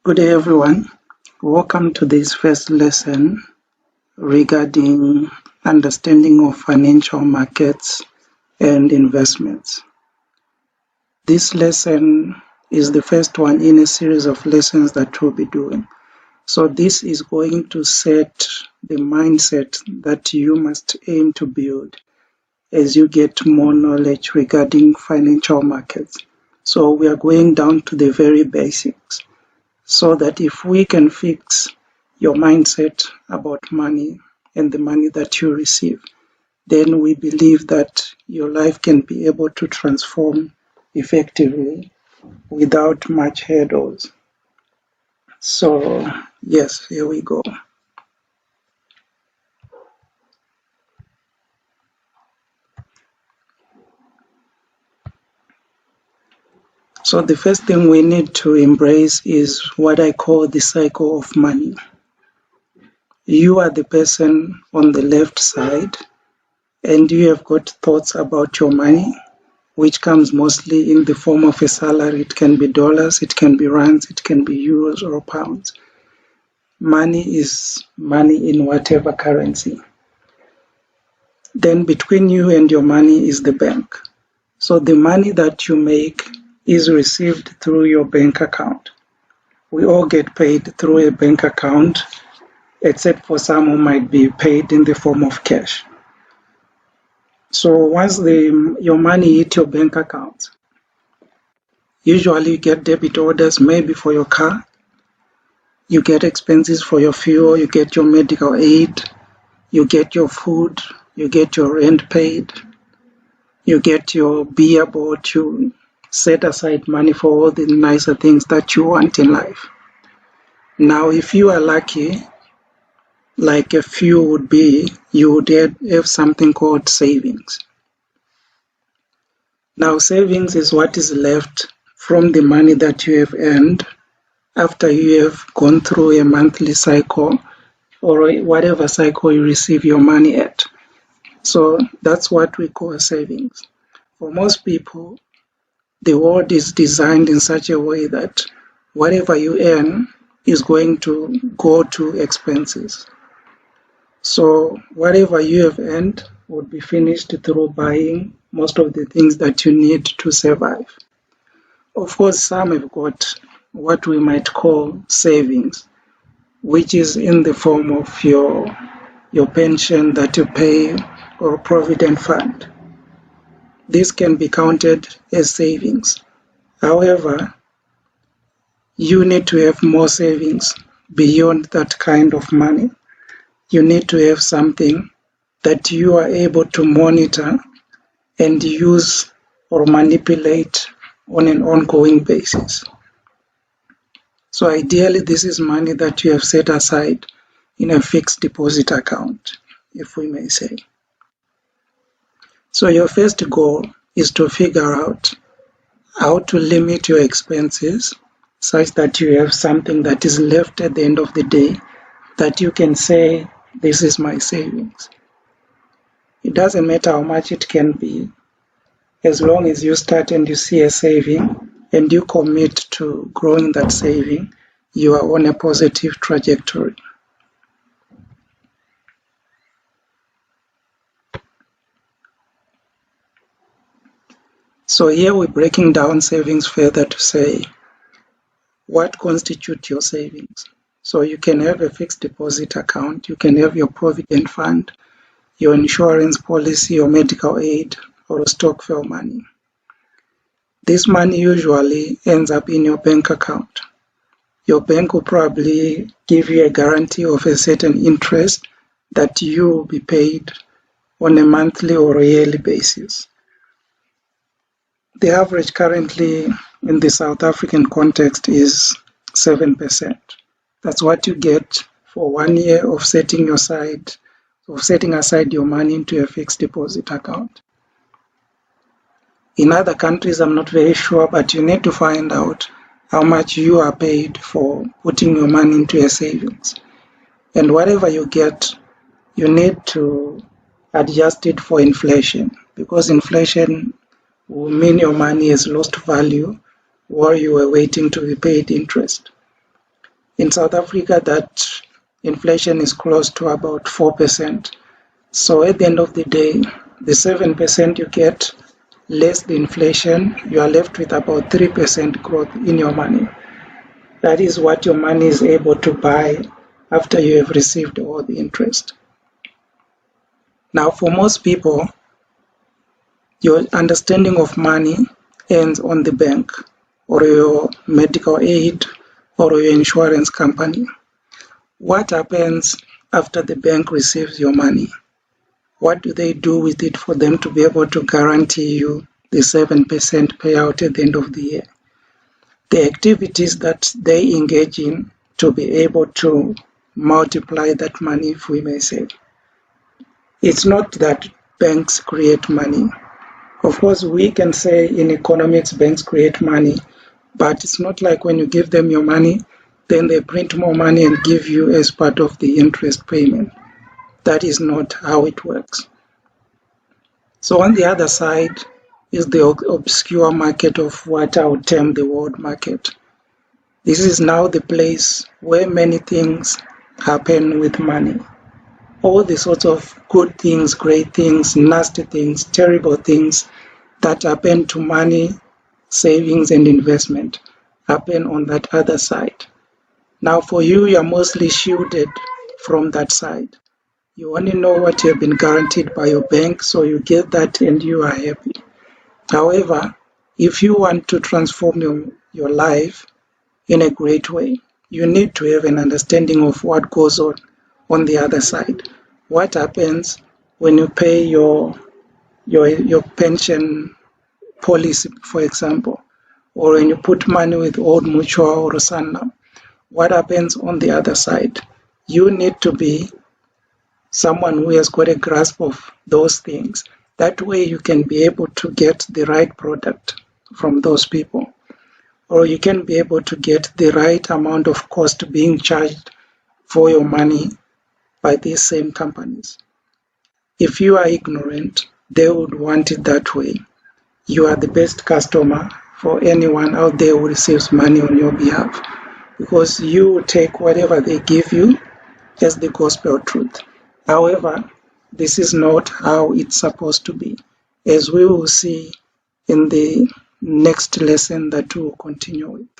Good day, everyone. Welcome to this first lesson regarding understanding of financial markets and investments. This lesson is the first one in a series of lessons that we'll be doing. So this is going to set the mindset that you must aim to build as you get more knowledge regarding financial markets. So we are going down to the very basics, so that if we can fix your mindset about money and the money that you receive, then we believe that your life can be able to transform effectively without much hurdles. So, yes, here we go. So the first thing we need to embrace is what I call the cycle of money. You are the person on the left side, and you have got thoughts about your money, which comes mostly in the form of a salary. It can be dollars, it can be rands, it can be euros or pounds. Money is money in whatever currency. Then between you and your money is the bank. So the money that you make is received through your bank account. We all get paid through a bank account, except for some who might be paid in the form of cash. So once your money hits your bank account, usually you get debit orders maybe for your car, you get expenses for your fuel, you get your medical aid, you get your food, you get your rent paid, you get your beer bought, you set aside money for all the nicer things that you want in life. Now, if you are lucky, like a few would be, you would have something called savings. Now, savings is what is left from the money that you have earned after you have gone through a monthly cycle or whatever cycle you receive your money at. So that's what we call savings. For most people, the world is designed in such a way that whatever you earn is going to go to expenses. So whatever you have earned would be finished through buying most of the things that you need to survive. Of course, some have got what we might call savings, which is in the form of your pension that you pay or provident fund. This can be counted as savings. However, you need to have more savings beyond that kind of money. You need to have something that you are able to monitor and use or manipulate on an ongoing basis. So ideally, this is money that you have set aside in a fixed deposit account, if we may say. So your first goal is to figure out how to limit your expenses such that you have something that is left at the end of the day that you can say, this is my savings. It doesn't matter how much it can be, as long as you start and you see a saving and you commit to growing that saving, you are on a positive trajectory. So here we're breaking down savings further to say what constitutes your savings. So you can have a fixed deposit account, you can have your provident fund, your insurance policy, your medical aid, or a stokvel money. This money usually ends up in your bank account. Your bank will probably give you a guarantee of a certain interest that you will be paid on a monthly or a yearly basis. The average currently in the South African context is 7%. That's what you get for 1 year of setting aside your money into a fixed deposit account. In other countries, I'm not very sure, but you need to find out how much you are paid for putting your money into a savings. And whatever you get, you need to adjust it for inflation, because inflation will mean your money has lost value while you are waiting to be paid interest. In South Africa, that inflation is close to about 4%. So at the end of the day, the 7% you get less the inflation, you are left with about 3% growth in your money. That is what your money is able to buy after you have received all the interest. Now, for most people, your understanding of money ends on the bank or your medical aid or your insurance company. What happens after the bank receives your money? What do they do with it for them to be able to guarantee you the 7% payout at the end of the year? The activities that they engage in to be able to multiply that money, if we may say. It's not that banks create money. Of course, we can say in economics, banks create money, but it's not like when you give them your money, then they print more money and give you as part of the interest payment. That is not how it works. So on the other side is the obscure market of what I would term the world market. This is now the place where many things happen with money. All the sorts of good things, great things, nasty things, terrible things that happen to money, savings, and investment happen on that other side. Now, for you, you're mostly shielded from that side. You only know what you have been guaranteed by your bank, so you get that and you are happy. However, if you want to transform your life in a great way, you need to have an understanding of what goes on the other side. What happens when you pay your pension policy, for example, or when you put money with Old Mutual or Sanlam? What happens on the other side? You need to be someone who has got a grasp of those things. That way you can be able to get the right product from those people, or you can be able to get the right amount of cost being charged for your money by these same companies. If you are ignorant, they would want it that way. You are the best customer for anyone out there who receives money on your behalf, because you take whatever they give you as the gospel truth. However, this is not how it's supposed to be, as we will see in the next lesson that we will continue with.